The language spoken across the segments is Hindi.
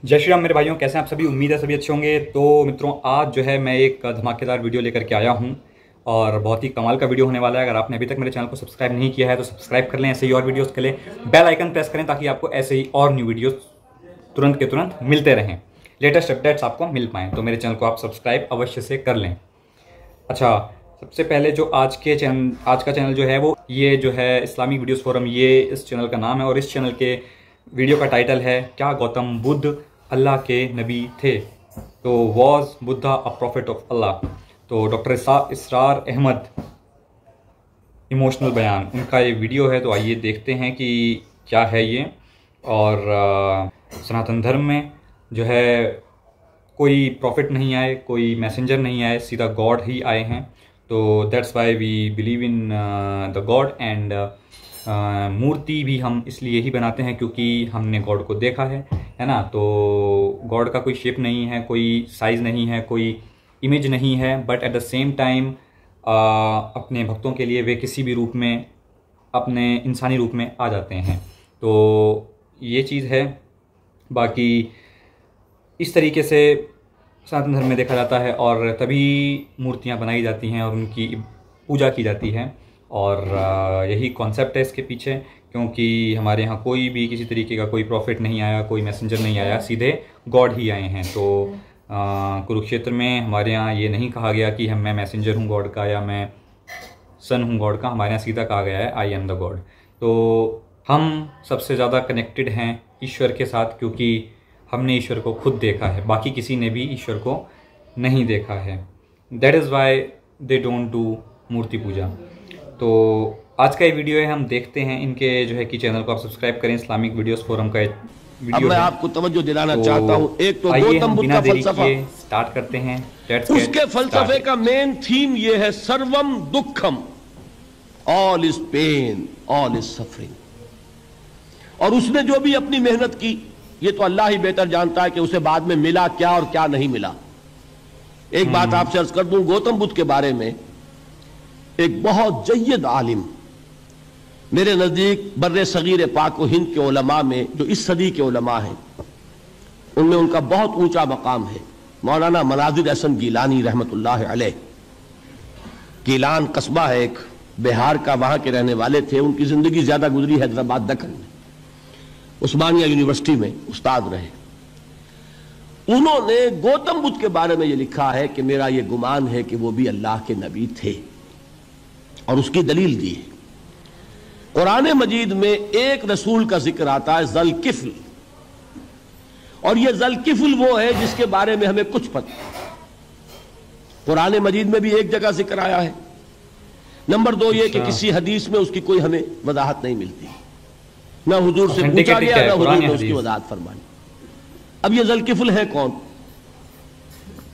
जय श्री राम मेरे भाइयों, कैसे हैं आप सभी। उम्मीद है सभी अच्छे होंगे। तो मित्रों, आज जो है मैं एक धमाकेदार वीडियो लेकर के आया हूं और बहुत ही कमाल का वीडियो होने वाला है। अगर आपने अभी तक मेरे चैनल को सब्सक्राइब नहीं किया है तो सब्सक्राइब कर लें। ऐसे ही और वीडियोस के लिए बेल आइकन प्रेस करें ताकि आपको ऐसे ही और न्यू वीडियोस तुरंत के तुरंत मिलते रहें, लेटेस्ट अपडेट्स आपको मिल पाएँ। तो मेरे चैनल को आप सब्सक्राइब अवश्य से कर लें। अच्छा, सबसे पहले जो आज का चैनल जो है वो ये जो है इस्लामिक वीडियोस फोरम, ये इस चैनल का नाम है। और इस चैनल के वीडियो का टाइटल है क्या गौतम बुद्ध अल्लाह के नबी थे। तो was Buddha a prophet of Allah. तो डॉक्टर इसरार अहमद इमोशनल बयान, उनका ये वीडियो है। तो आइए देखते हैं कि क्या है ये। और सनातन धर्म में जो है कोई प्रॉफिट नहीं आए, कोई मैसेंजर नहीं आए, सीधा गॉड ही आए हैं। तो that's why we believe in the God. And मूर्ति भी हम इसलिए ही बनाते हैं क्योंकि हमने गॉड को देखा है ना। तो गॉड का कोई शेप नहीं है, कोई साइज़ नहीं है, कोई इमेज नहीं है, but at the same time अपने भक्तों के लिए वे किसी भी रूप में, अपने इंसानी रूप में आ जाते हैं। तो ये चीज़ है। बाकी इस तरीके से सनातन धर्म में देखा जाता है और तभी मूर्तियाँ बनाई जाती हैं और उनकी पूजा की जाती है। और यही कॉन्सेप्ट है इसके पीछे, क्योंकि हमारे यहाँ कोई भी किसी तरीके का कोई प्रॉफिट नहीं आया, कोई मैसेंजर नहीं आया, सीधे गॉड ही आए हैं। तो कुरुक्षेत्र में हमारे यहाँ ये नहीं कहा गया कि मैं मैसेंजर हूँ गॉड का या मैं सन हूँ गॉड का। हमारे यहाँ सीधा कहा गया है आई एम द गॉड। तो हम सबसे ज़्यादा कनेक्टेड हैं ईश्वर के साथ क्योंकि हमने ईश्वर को खुद देखा है, बाकी किसी ने भी ईश्वर को नहीं देखा है। That is why they don't do मूर्ति पूजा। तो आज का ये वीडियो है, हम देखते हैं इनके जो है कि चैनल को आप सब्सक्राइब करें। इस्लामिक वीडियोस फोरम का वीडियो अब मैं आपको तवज्जो दिलाना चाहता हूँ। एक तो गौतम बुद्ध का फलसफा स्टार्ट करते हैं। उसके फलसफे का मेन थीम ये है सर्वम दुखम, all is pain, all is suffering. और उसने जो भी अपनी मेहनत की, ये तो अल्लाह ही बेहतर जानता है कि उसे बाद में मिला क्या और क्या नहीं मिला। एक बात आपसे अर्ज कर दूं गौतम बुद्ध के बारे में, एक बहुत जय्यद आलिम मेरे नजदीक बर्रे सगीर पाक व हिंद के उलमा में, जो इस सदी के उलमा हैं, उनमें उनका बहुत ऊंचा मकाम है। मौलाना मनाजिर हसन गीलानी रहमतुल्लाह अलैह। गीलान कस्बा है एक बिहार का, वहां के रहने वाले थे। उनकी जिंदगी ज्यादा गुजरी हैदराबाद दक्कन में, उस्मानिया यूनिवर्सिटी में उस्ताद रहे। उन्होंने गौतम बुद्ध के बारे में यह लिखा है कि मेरा यह गुमान है कि वो भी अल्लाह के नबी थे, और उसकी दलील दी है। कुरान मजीद में एक रसूल का जिक्र आता है, ज़ुल्किफ्ल। और यह ज़ुल्किफ्ल वो है जिसके बारे में हमें कुछ पता। कुरान मजीद में भी एक जगह जिक्र आया है। नंबर दो ये कि किसी हदीस में उसकी कोई हमें वजाहत नहीं मिलती, ना हुजूर से पूछा गया, ना हुजूर ने उसकी वजाहत फरमाई। अब ये ज़ुल्किफ्ल है कौन?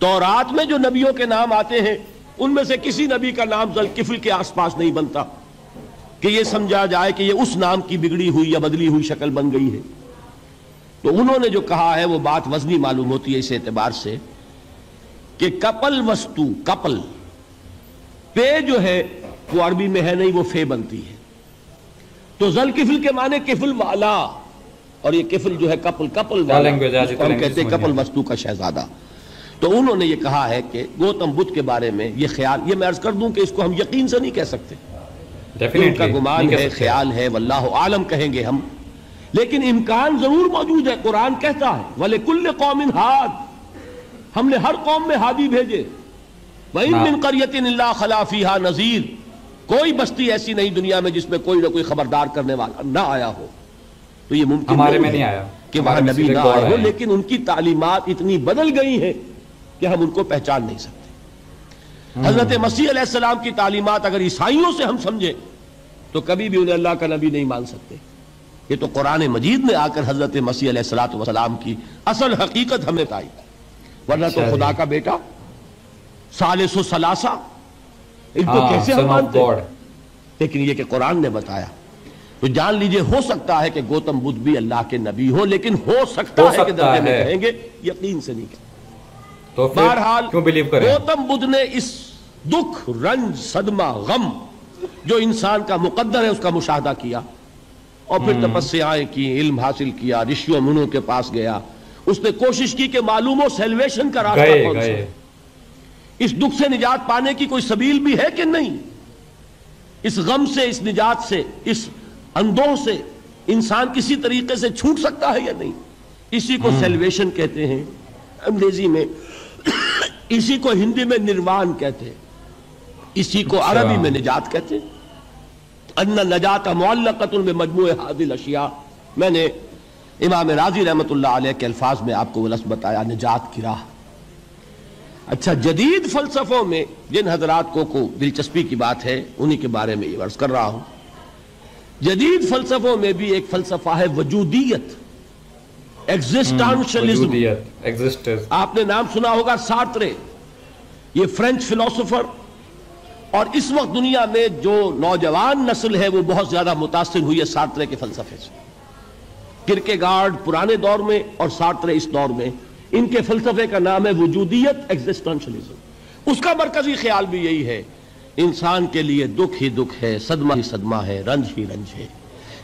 तौरात में जो नबियों के नाम आते हैं उनमें से किसी नबी का नाम ज़ुल्किफ्ल के आसपास नहीं बनता कि यह समझा जाए कि यह उस नाम की बिगड़ी हुई या बदली हुई शक्ल बन गई है। तो उन्होंने जो कहा है वो बात वजनी मालूम होती है इस एतबार से कि कपल वस्तु, कपल पे जो है वो अरबी में है नहीं, वो फे बनती है। तो ज़ुल्किफ्ल के माने किफल वाला, और ये किफल जो है कपल, कपल वाला, हम कहते हैं कपल वस्तु का शहजादा। तो उन्होंने ये कहा है कि गौतम बुद्ध के बारे में ये ख्याल, ये मैं अर्ज कर दूं कि इसको हम यकीन से नहीं कह सकते, उनका गुमान है, ख्याल है, वल्लाहु आलम कहेंगे हम, लेकिन इम्कान जरूर मौजूद है। कुरान कहता है वले कुल्ले कौमिन हाद, हमने हर कौम में हादी भेजे। वइन मिन क़रयतिन इल्ला खला फीहा नज़ीर, कोई बस्ती ऐसी नहीं दुनिया में जिसमें कोई ना कोई खबरदार करने वाला ना आया हो। तो ये मुमकिन हमारे में नहीं आया कि वहां नबी ना आए हो, लेकिन उनकी तालीमात इतनी बदल गई हैं कि हम उनको पहचान नहीं सकते। हजरत मसीह अलैहिस्सलाम की तालीमात अगर ईसाइयों से हम समझे तो कभी भी उन्हें अल्लाह का नबी नहीं मान सकते। ये तो कुरान मजीद में आकर हजरत मसीह अलैहिस्सलाम की असल हकीकत हमें बताई, वरना तो खुदा का बेटा सालिसु सलासा, इनको कैसे हम मानते हैं? लेकिन ये कि कुरान ने बताया। तो जान लीजिए, हो सकता है कि गौतम बुद्ध भी अल्लाह के नबी हो, लेकिन हो सकता है कि दर्जे में कहेंगे, यकीन से नहीं कहेंगे। तो बहरहाल गौतम बुद्ध ने इस दुख, रंज, सदमा, गम जो इंसान का मुकद्दर है उसका मुशाहदा किया, और फिर तपस्याएं की, इल्म हासिल किया, ऋषियों मुनों के पास गया, उसने कोशिश की कि मालूम हो सेल्वेशन का रास्ता कौन सा है, इस दुख से निजात पाने की कोई सबील भी है कि नहीं, इस गम से, इस निजात से, इस अंधों से इंसान किसी तरीके से छूट सकता है या नहीं। इसी को सेल्वेशन कहते हैं अंग्रेजी में, इसी को हिंदी में निर्वाण कहते हैं, इसी को अरबी में निजात कहते हैं। अन्ना नजात मुअल्लक़तुन बिमजमूए हादिल अशिया। मैंने इमाम राजी रहमतुल्लाह अलैह के अल्फाज में आपको वो लफ्ज़ बताया, निजात की राह। अच्छा, जदीद फलसफों में जिन हजरात को दिलचस्पी की बात है उन्हीं के बारे में ये वर्ष कर रहा हूं। जदीद फलसफों में भी एक फलसफा है वजूदियत, एग्जिस्टेंशियलिज्म। आपने नाम सुना होगा सार्त्रे, ये फ्रेंच फिलोसोफर, और इस वक्त दुनिया में जो नौजवान नस्ल है वो बहुत ज्यादा मुतासिर हुई है सार्त्रे के फलसफे से। किरकेगार्ड पुराने दौर में और सार्त्रे इस दौर में, इनके फलसफे का नाम है वजूदियत, एग्जिस्टेंशियलिज्म। उसका मरकजी ख्याल भी यही है, इंसान के लिए दुख ही दुख है, सदमा ही सदमा है, रंज ही रंज है।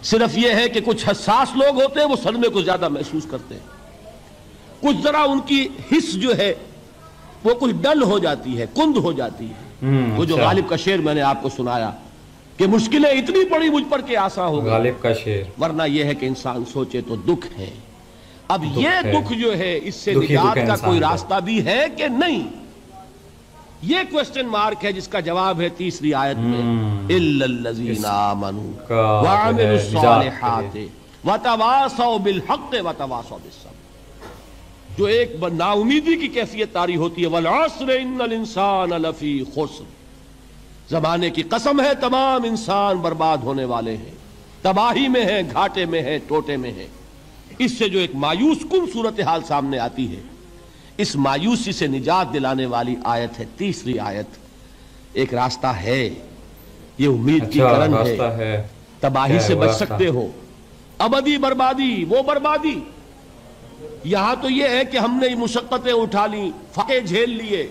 सिर्फ यह है कि कुछ हसास लोग होते हैं वो सदमे को ज्यादा महसूस करते हैं, कुछ जरा उनकी हिस्स जो है वो कुछ डल हो जाती है, कुंद हो जाती है। वो जो गालिब का शेर मैंने आपको सुनाया कि मुश्किलें इतनी बड़ी मुझ पर के आसा हो, गालिब का शेर, वरना यह है कि इंसान सोचे तो दुख है। अब ये दुख जो है, इससे निजात का कोई रास्ता भी है कि नहीं, ये क्वेश्चन मार्क है, जिसका जवाब है तीसरी आयत में, इल्लल्लज़ीना आमनू व अमिलुस्सालिहाति व तवासौ बिल हक़्क़ि व तवासौ बिस्सब्र। जो एक नाउमीदी की कैफियत तारी होती है, वल अस्र इन्नल इंसान लफी खुस्र, जमाने की कसम है तमाम इंसान बर्बाद होने वाले हैं, तबाही में है, घाटे में है, टोटे में है। इससे जो एक मायूस कुन सूरत हाल सामने आती है, इस मायूसी से निजात दिलाने वाली आयत है तीसरी आयत। एक रास्ता है, ये उम्मीद की किरण है, तबाही से बच सकते हो, अबदी बर्बादी वो बर्बादी। यहां तो ये है कि हमने मुशक्कतें उठा ली, फाके झेल लिए,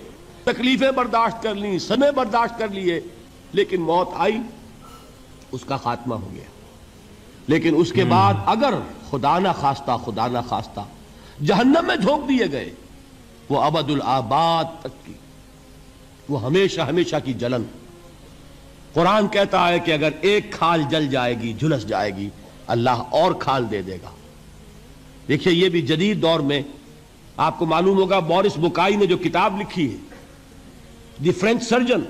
तकलीफें बर्दाश्त कर ली, समय बर्दाश्त कर लिए, लेकिन मौत आई, उसका खात्मा हो गया। लेकिन उसके बाद अगर खुदा ना खास्ता जहन्नम में झोंक दिए गए, वो अबदुल आबाद तक की, वो हमेशा हमेशा की जलन। कुरान कहता है कि अगर एक खाल जल जाएगी, झुलस जाएगी, अल्लाह और खाल दे देगा। देखिए, ये भी जदीद दौर में आपको मालूम होगा, बोरिस बुकाई ने जो किताब लिखी है, द फ्रेंच सर्जन,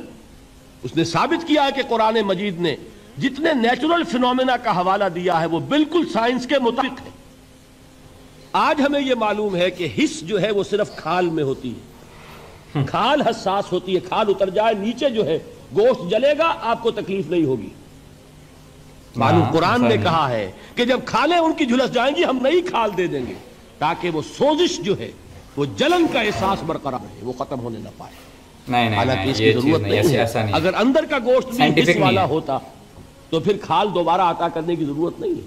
उसने साबित किया है कि कुरान मजीद ने जितने नेचुरल फिनोमेना का हवाला दिया है वो बिल्कुल साइंस के मुताबिक है। आज हमें यह मालूम है कि हिस्स जो है वो सिर्फ खाल में होती है, खाल हसास होती है, खाल उतर जाए नीचे जो है गोश्त जलेगा, आपको तकलीफ नहीं होगी। मालूम कुरान ने कहा है कि जब खालें उनकी झुलस जाएंगी हम नई खाल दे देंगे, ताकि वो सोजिश जो है, वो जलन का एहसास बरकरार रहे, वो खत्म होने न पाए। हालांकि इसकी जरूरत नहीं है। अगर अंदर का गोश्त भी हिस्स वाला होता तो फिर खाल दोबारा अता करने की जरूरत नहीं है,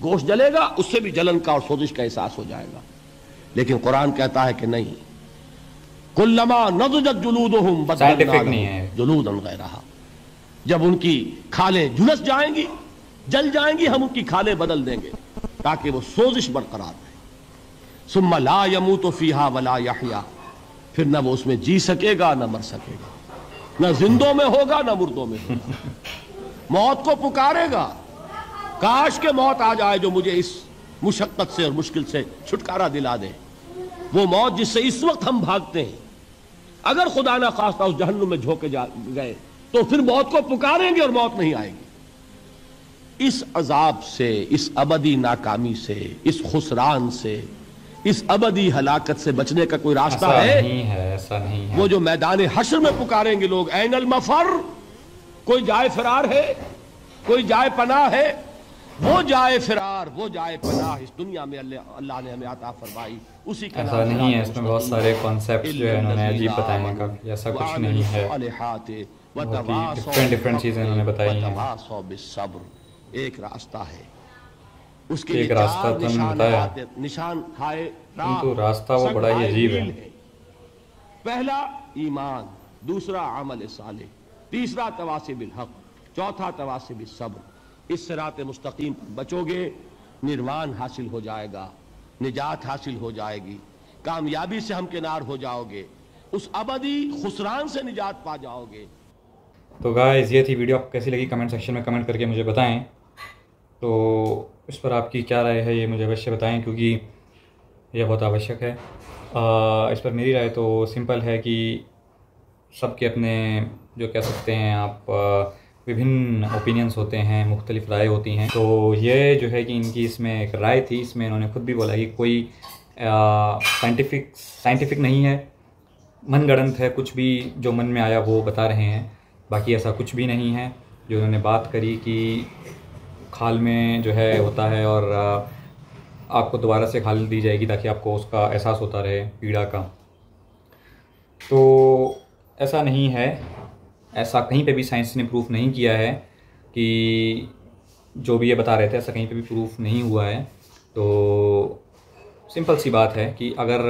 गोश्त जलेगा, उससे भी जलन का और सोजिश का एहसास हो जाएगा। लेकिन कुरान कहता है कि नहीं, कुल्लमा नज़जत जुलूदुहुम बदलना जुलूदन गैरहा, जब उनकी खालें झुलस जाएंगी, जल जाएंगी, हम उनकी खालें बदल देंगे ताकि वो सोजिश बरकरार रहे। सुम्मा ला यमूतु फीहा वला यहया, फिर न वो उसमें जी सकेगा न मर सकेगा, न जिंदों में होगा न मुर्दों में होगा। मौत को पुकारेगा, काश के मौत आ जाए जो मुझे इस मुशक्कत से और मुश्किल से छुटकारा दिला दे। वो मौत जिससे इस वक्त हम भागते हैं, अगर खुदा ना खास्ता उस जहन्नुम में झोंके गए तो फिर मौत को पुकारेंगे और मौत नहीं आएगी। इस अजाब से, इस अबदी नाकामी से, इस खुसरान से, इस अबदी हलाकत से बचने का कोई रास्ता है? नहीं है, ऐसा नहीं है। वो जो मैदान हश्र में पुकारेंगे लोग, ऐनल मफर, कोई जाए फरार है, कोई जाए पनाह है, वो जाए फिरार, वो जाए पनाह इस दुनिया में अल्लाह ने हमें अता फरमाई, उसी का ऐसा नहीं है। इसमें बहुत सारे कॉन्सेप्ट जो है उन्होंने अजीब बताए हैं, काफी ऐसा कुछ नहीं है, डिफरेंट चीजें उन्होंने बताई हैं। एक रास्ता है, उसके एक रास्ता तो बताया, निशान खाए, किंतु रास्ता वो बड़ा ही अजीब है। पहला ईमान, दूसरा अमल साले, तीसरा तवासी बिल हक, चौथा तवासी बिल सब्र। इस सिरात मुस्तकीम पर बचोगे, निर्वाण हासिल हो जाएगा। निजात हासिल हो जाएगी, कामयाबी से हमकिनार हो जाओगे, उस अबदी खुसरान से निजात पा जाओगे। तो गाइस ये थी वीडियो, आपको कैसी लगी कमेंट सेक्शन में कमेंट करके मुझे बताएं। तो इस पर आपकी क्या राय है ये मुझे अवश्य बताएं, क्योंकि यह बहुत आवश्यक है। इस पर मेरी राय तो सिंपल है कि सबके अपने जो कह सकते हैं आप विभिन्न ओपिनियंस होते हैं, मुख्तलिफ राय होती हैं। तो ये जो है कि इनकी इसमें एक राय थी, इसमें इन्होंने खुद भी बोला कि कोई साइंटिफिक नहीं है, मनगढ़ंत है, कुछ भी जो मन में आया वो बता रहे हैं, बाकी ऐसा कुछ भी नहीं है। जो उन्होंने बात करी कि खाल में जो है होता है और आपको दोबारा से खाल दी जाएगी ताकि आपको उसका एहसास होता रहे पीड़ा का, तो ऐसा नहीं है, ऐसा कहीं पे भी साइंस ने प्रूफ नहीं किया है कि जो भी ये बता रहे थे ऐसा कहीं पे भी प्रूफ नहीं हुआ है। तो सिंपल सी बात है कि अगर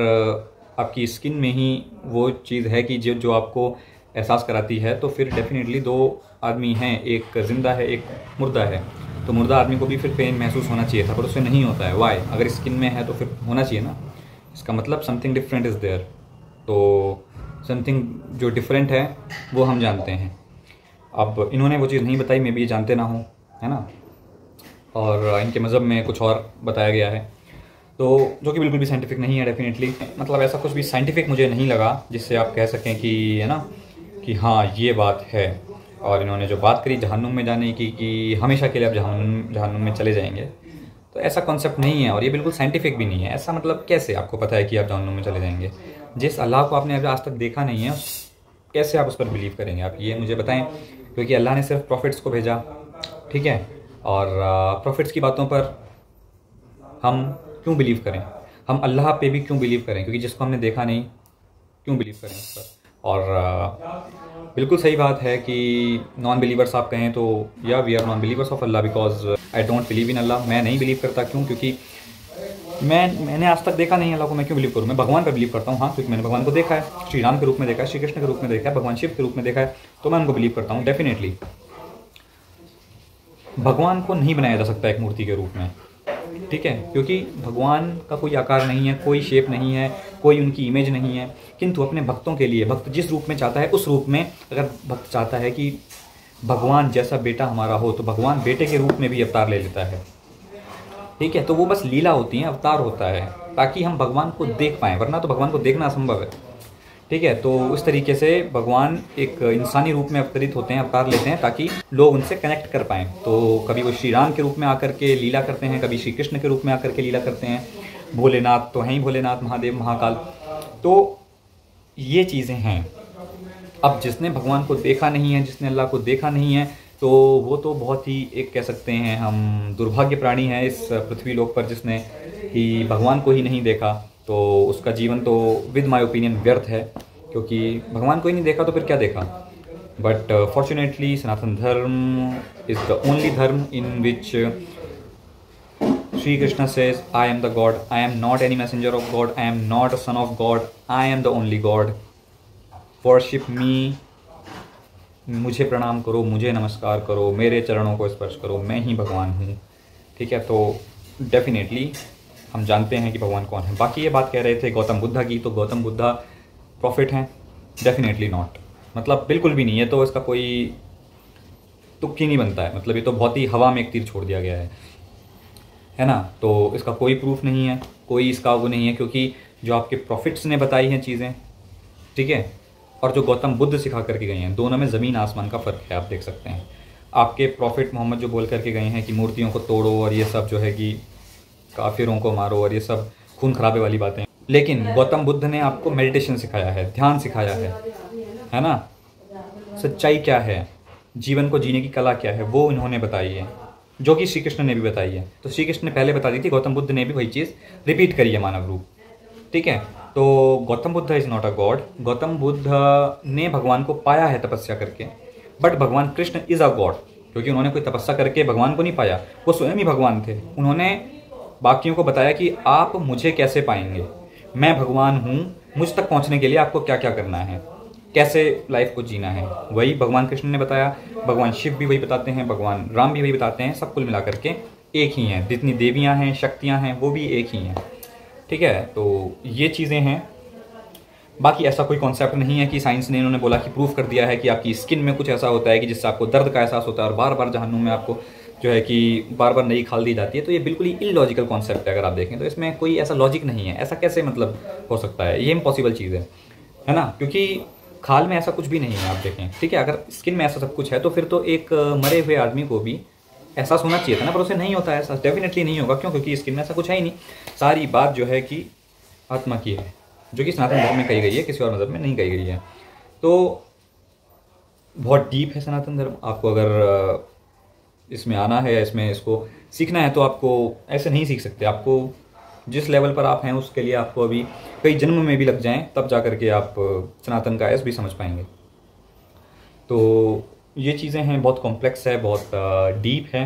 आपकी स्किन में ही वो चीज़ है कि जो आपको एहसास कराती है, तो फिर डेफिनेटली दो आदमी हैं, एक ज़िंदा है एक मुर्दा है। तो मुर्दा आदमी को भी फिर पेन महसूस होना चाहिए था, पर उससे नहीं होता है। वाई? अगर स्किन में है तो फिर होना चाहिए ना, इसका मतलब समथिंग डिफरेंट इज़ देयर। तो समथिंग जो डिफरेंट है वो हम जानते हैं। अब इन्होंने वो चीज़ नहीं बताई, मे भी ये जानते ना हो, है ना, और इनके मज़हब में कुछ और बताया गया है, तो जो कि बिल्कुल भी साइंटिफिक नहीं है डेफिनेटली। मतलब ऐसा कुछ भी साइंटिफिक मुझे नहीं लगा जिससे आप कह सकें कि, है ना, कि हाँ ये बात है। और इन्होंने जो बात करी जहन्नुम में जाने की कि हमेशा के लिए आप जहन्नुम में चले जाएंगे, तो ऐसा कॉन्सेप्ट नहीं है और ये बिल्कुल साइंटिफिक भी नहीं है। ऐसा मतलब कैसे आपको पता है कि आप जहन्नुम में चले जाएंगे? जिस अल्लाह को आपने अभी आज तक देखा नहीं है, कैसे आप उस पर बिलीव करेंगे? आप ये मुझे बताएं। क्योंकि अल्लाह ने सिर्फ प्रॉफिट्स को भेजा, ठीक है, और प्रॉफिट्स की बातों पर हम क्यों बिलीव करें? हम अल्लाह पे भी क्यों बिलीव करें? क्योंकि जिसको हमने देखा नहीं, क्यों बिलीव करें उस पर? और बिल्कुल सही बात है कि नॉन बिलीवर्स आप कहें तो या we are non believers of Allah, because I don't believe in Allah. मैं नहीं बिलीव करता। क्यों? क्योंकि मैंने आज तक देखा नहीं अल्लाह को, मैं क्यों बिलीव करूँ? मैं भगवान पर बिलीव करता हूँ, हाँ, क्योंकि मैंने भगवान को देखा है, श्री राम के रूप में देखा है, श्री कृष्ण के रूप में देखा है, भगवान शिव के रूप में देखा है, तो मैं उनको बिलीव करता हूँ डेफिनेटली। भगवान को नहीं बनाया जा सकता एक मूर्ति के रूप में, ठीक है, क्योंकि भगवान का कोई आकार नहीं है, कोई शेप नहीं है, कोई उनकी इमेज नहीं है। किंतु अपने भक्तों के लिए भक्त जिस रूप में चाहता है उस रूप में, अगर भक्त चाहता है कि भगवान जैसा बेटा हमारा हो, तो भगवान बेटे के रूप में भी अवतार ले लेता है, ठीक है। तो वो बस लीला होती है, अवतार होता है ताकि हम भगवान को देख पाएँ, वरना तो भगवान को देखना असंभव है, ठीक है। तो उस तरीके से भगवान एक इंसानी रूप में अवतरित होते हैं, अवतार लेते हैं ताकि लोग उनसे कनेक्ट कर पाएँ। तो कभी वो श्री राम के रूप में आकर के लीला करते हैं, कभी श्री कृष्ण के रूप में आकर के लीला करते हैं, भोलेनाथ तो हैं ही, भोलेनाथ, महादेव, महाकाल। तो ये चीज़ें हैं। अब जिसने भगवान को देखा नहीं है, जिसने अल्लाह को देखा नहीं है, तो वो तो बहुत ही एक कह सकते हैं हम दुर्भाग्य प्राणी है इस पृथ्वी लोक पर, जिसने कि भगवान को ही नहीं देखा। तो उसका जीवन तो विद माय ओपिनियन व्यर्थ है, क्योंकि भगवान को ही नहीं देखा तो फिर क्या देखा। बट फॉर्चुनेटली सनातन धर्म इज़ द ओनली धर्म इन विच Sri Krishna says, I am the God, I am not any messenger of God, I am not a son of God, I am the only God. Worship me, मुझे प्रणाम करो, मुझे नमस्कार करो, मेरे चरणों को स्पर्श करो, मैं ही भगवान हूँ, ठीक है। तो डेफिनेटली हम जानते हैं कि भगवान कौन है। बाकी ये बात कह रहे थे गौतम बुद्धा की, तो गौतम बुद्धा प्रॉफिट हैं? डेफिनेटली नॉट, मतलब बिल्कुल भी नहीं है। तो इसका कोई तुक ही नहीं बनता है, मतलब ये तो बहुत ही हवा में एक तीर छोड़ दिया गया है ना। तो इसका कोई प्रूफ नहीं है, कोई इसका वो नहीं है, क्योंकि जो आपके प्रॉफिट्स ने बताई हैं चीज़ें, ठीक है, और जो गौतम बुद्ध सिखा करके गए हैं, दोनों में ज़मीन आसमान का फ़र्क है। आप देख सकते हैं, आपके प्रॉफिट मोहम्मद जो बोल करके गए हैं कि मूर्तियों को तोड़ो और ये सब जो है कि काफिरों को मारो और ये सब खून खराबे वाली बातें, लेकिन गौतम बुद्ध ने आपको मेडिटेशन सिखाया है, ध्यान सिखाया है ना। सच्चाई क्या है, जीवन को जीने की कला क्या है, वो इन्होंने बताई है, जो कि श्री कृष्ण ने भी बताई है। तो श्री कृष्ण ने पहले बता दी थी, गौतम बुद्ध ने भी वही चीज़ रिपीट करी है मानव रूप, ठीक है। तो Gautam Buddha is not a God. Gautam Buddha ने भगवान को पाया है तपस्या करके, बट भगवान कृष्ण इज़ अ गॉड, क्योंकि उन्होंने कोई तपस्या करके भगवान को नहीं पाया, वो स्वयं ही भगवान थे। उन्होंने बाकियों को बताया कि आप मुझे कैसे पाएंगे, मैं भगवान हूँ, मुझ तक पहुँचने के लिए आपको क्या क्या करना है, कैसे लाइफ को जीना है, वही भगवान कृष्ण ने बताया। भगवान शिव भी वही बताते हैं, भगवान राम भी वही बताते हैं, सब कुल मिला करके एक ही हैं। जितनी देवियां हैं, शक्तियां हैं, वो भी एक ही हैं। ठीक है, तो ये चीज़ें हैं। बाकी ऐसा कोई कॉन्सेप्ट नहीं है कि साइंस ने इन्होंने बोला कि प्रूफ कर दिया है कि आपकी स्किन में कुछ ऐसा होता है कि जिससे आपको दर्द का एहसास होता है और बार बार जहन्नुम में आपको जो है कि बार बार नई खाल दी जाती है। तो ये बिल्कुल ही इलॉजिकल कॉन्सेप्ट है। अगर आप देखें तो इसमें कोई ऐसा लॉजिक नहीं है। ऐसा कैसे मतलब हो सकता है? ये इम्पॉसिबल चीज़ है ना, क्योंकि खाल में ऐसा कुछ भी नहीं है। आप देखें, ठीक है, अगर स्किन में ऐसा सब कुछ है तो फिर तो एक मरे हुए आदमी को भी एहसास होना चाहिए था ना, पर उसे नहीं होता है ऐसा। डेफिनेटली नहीं होगा। क्यों? क्योंकि स्किन में ऐसा कुछ है ही नहीं। सारी बात जो है कि आत्मा की है, जो कि सनातन धर्म में कही गई है, किसी और मज़हब में नहीं कही गई है। तो बहुत डीप है सनातन धर्म। आपको अगर इसमें आना है, इसमें इसको सीखना है, तो आपको ऐसे नहीं सीख सकते। आपको जिस लेवल पर आप हैं उसके लिए आपको अभी कई जन्म में भी लग जाएं, तब जा करके आप सनातन का एस भी समझ पाएंगे। तो ये चीज़ें हैं, बहुत कॉम्प्लेक्स है, बहुत डीप है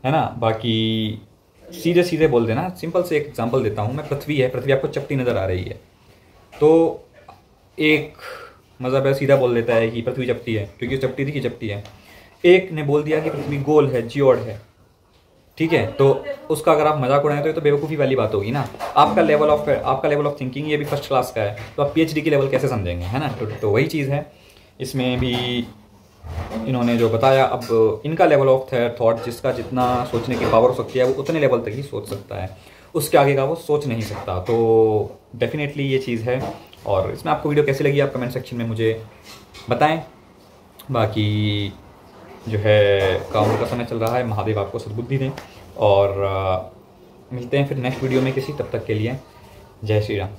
ना। बाकी सीधे सीधे बोल देना, सिंपल से एक एग्जांपल देता हूँ मैं। पृथ्वी है, पृथ्वी आपको चपटी नज़र आ रही है, तो एक मज़हब है सीधा बोल देता है कि पृथ्वी चपटी है, क्योंकि चपटी थी कि चपटी है। एक ने बोल दिया कि पृथ्वी गोल है, जियोड है, ठीक है, तो उसका अगर आप मजाक उड़ाएं तो ये तो बेवकूफ़ी वाली बात होगी ना। आपका लेवल ऑफ थिंकिंग ये भी फर्स्ट क्लास का है, तो आप पीएचडी की लेवल कैसे समझेंगे, है ना। तो वही चीज़ है इसमें भी इन्होंने जो बताया। अब इनका लेवल ऑफ थॉट, जिसका जितना सोचने की पावर हो सकती है वो उतने लेवल तक ही सोच सकता है, उसके आगे का वो सोच नहीं सकता। तो डेफिनेटली ये चीज़ है। और इसमें आपको वीडियो कैसी लगी आप कमेंट सेक्शन में मुझे बताएं। बाकी जो है काम का समय चल रहा है, महादेव आपको सद्बुद्धि दें। और मिलते हैं फिर नेक्स्ट वीडियो में किसी, तब तक के लिए जय श्री राम।